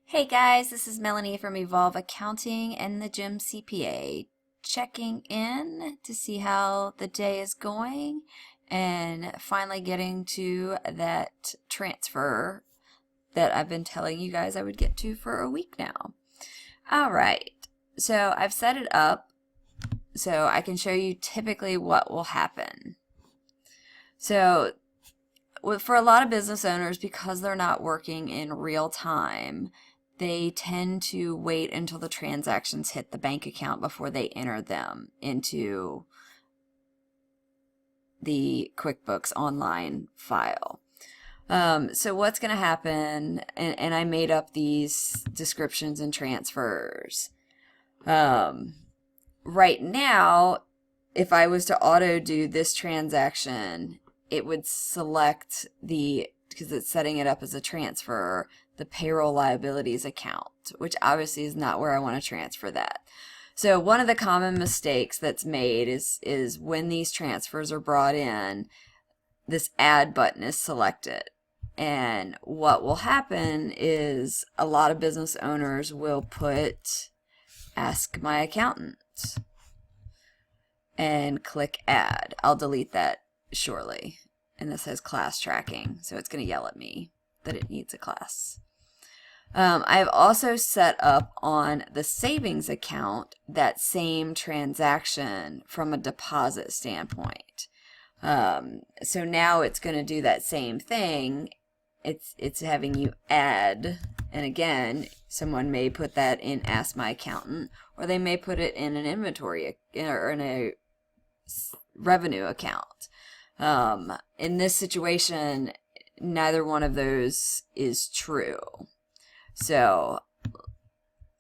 Hey guys, this is Melanie from Evolve Accounting and the Gym CPA, checking in to see how the day is going and finally getting to that transfer that I've been telling you guys I would get to for a week now. All right, so I've set it up so I can show you typically what will happen. So for a lot of business owners, because they're not working in real time, they tend to wait until the transactions hit the bank account before they enter them into the QuickBooks online file. So what's going to happen, and I made up these descriptions and transfers. Right now, if I was to auto do this transaction, it would select because it's setting it up as a transfer, the payroll liabilities account, which obviously is not where I want to transfer that. So one of the common mistakes that's made is when these transfers are brought in, this add button is selected. And what will happen is a lot of business owners will put ask my accountant and click add. I'll delete that shortly. And this says class tracking, so it's going to yell at me that it needs a class. I've also set up on the savings account that same transaction from a deposit standpoint. So now it's going to do that same thing. It's having you add, and again, someone may put that in Ask My Accountant, or they may put it in an inventory or in a revenue account. In this situation, neither one of those is true. So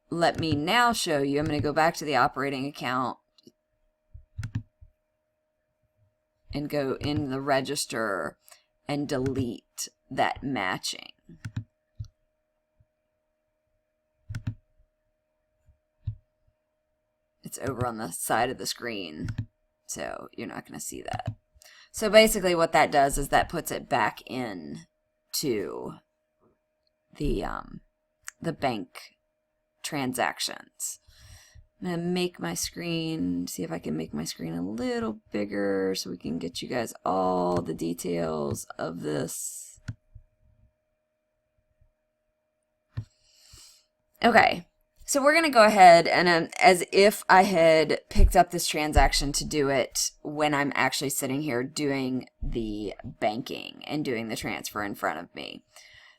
let me now show you. I'm going to go back to the operating account and go in the register and delete that matching. It's over on the side of the screen, so you're not going to see that. So basically what that does is that puts it back in to the bank transactions. I'm going to make my screen, see if I can make my screen a little bigger so we can get you guys all the details of this. Okay, so we're going to go ahead and as if I had picked up this transaction to do it when I'm actually sitting here doing the banking and doing the transfer in front of me.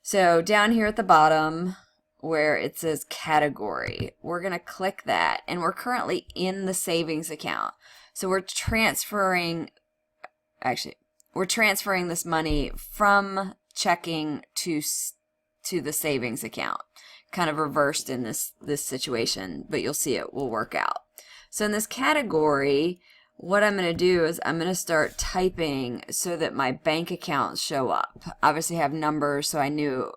So down here at the bottom, where it says category, we're going to click that, and we're currently in the savings account. So we're transferring this money from checking to the savings account, kind of reversed in this situation, but you'll see it will work out. So in this category, what I'm going to do is I'm going to start typing so that my bank accounts show up. Obviously I have numbers, so I knew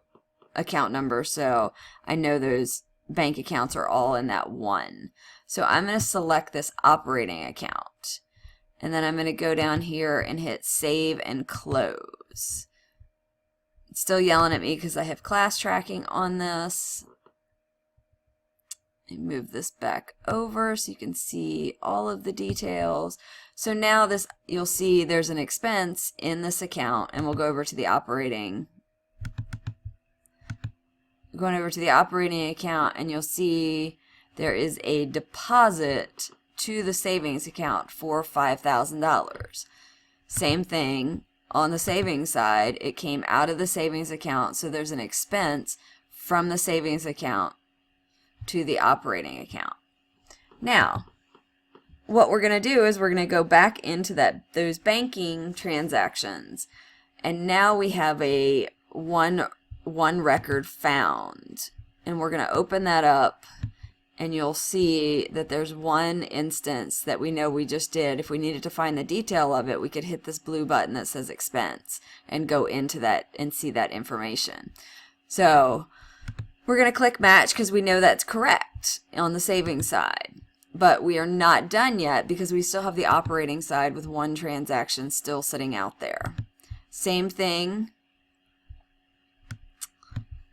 account number, so I know those bank accounts are all in that one. So I'm going to select this operating account, and then I'm going to go down here and hit save and close. It's still yelling at me because I have class tracking on this. And move this back over so you can see all of the details. So now this, you'll see there's an expense in this account, and we'll go over to the operating. Going over to the operating account, and you'll see there is a deposit to the savings account for $5,000. Same thing on the savings side. It came out of the savings account, so there's an expense from the savings account to the operating account. Now, what we're going to do is we're going to go back into those banking transactions, and now we have a one record found, and we're going to open that up, and you'll see that there's one instance that we know we just did. If we needed to find the detail of it, we could hit this blue button that says expense and go into that and see that information. So we're going to click match because we know that's correct on the savings side, but we are not done yet because we still have the operating side with one transaction still sitting out there. Same thing.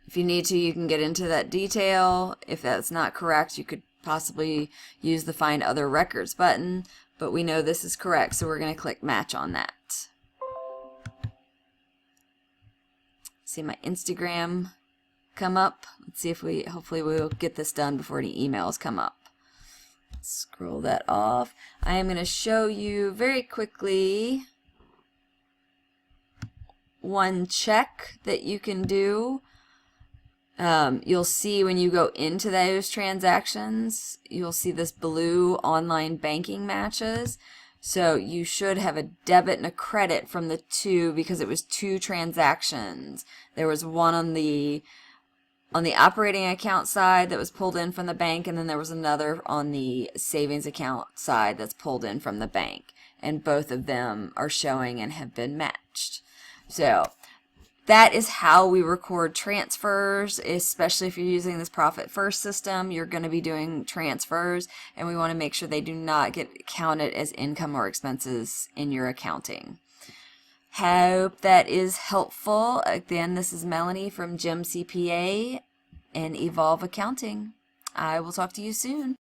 If you need to, you can get into that detail. If that's not correct, you could possibly use the Find Other Records button, but we know this is correct, so we're going to click Match on that. See my Instagram come up. Let's see if hopefully we'll get this done before any emails come up. Scroll that off. I am going to show you very quickly one check that you can do. You'll see when you go into those transactions, you'll see this blue online banking matches. So you should have a debit and a credit from the two because it was two transactions. There was one on the operating account side that was pulled in from the bank, and then there was another on the savings account side that's pulled in from the bank. And both of them are showing and have been matched. So that is how we record transfers, especially if you're using this Profit First system. You're going to be doing transfers, and we want to make sure they do not get counted as income or expenses in your accounting. Hope that is helpful. Again, this is Melanie from GEM CPA and Evolve Accounting. I will talk to you soon.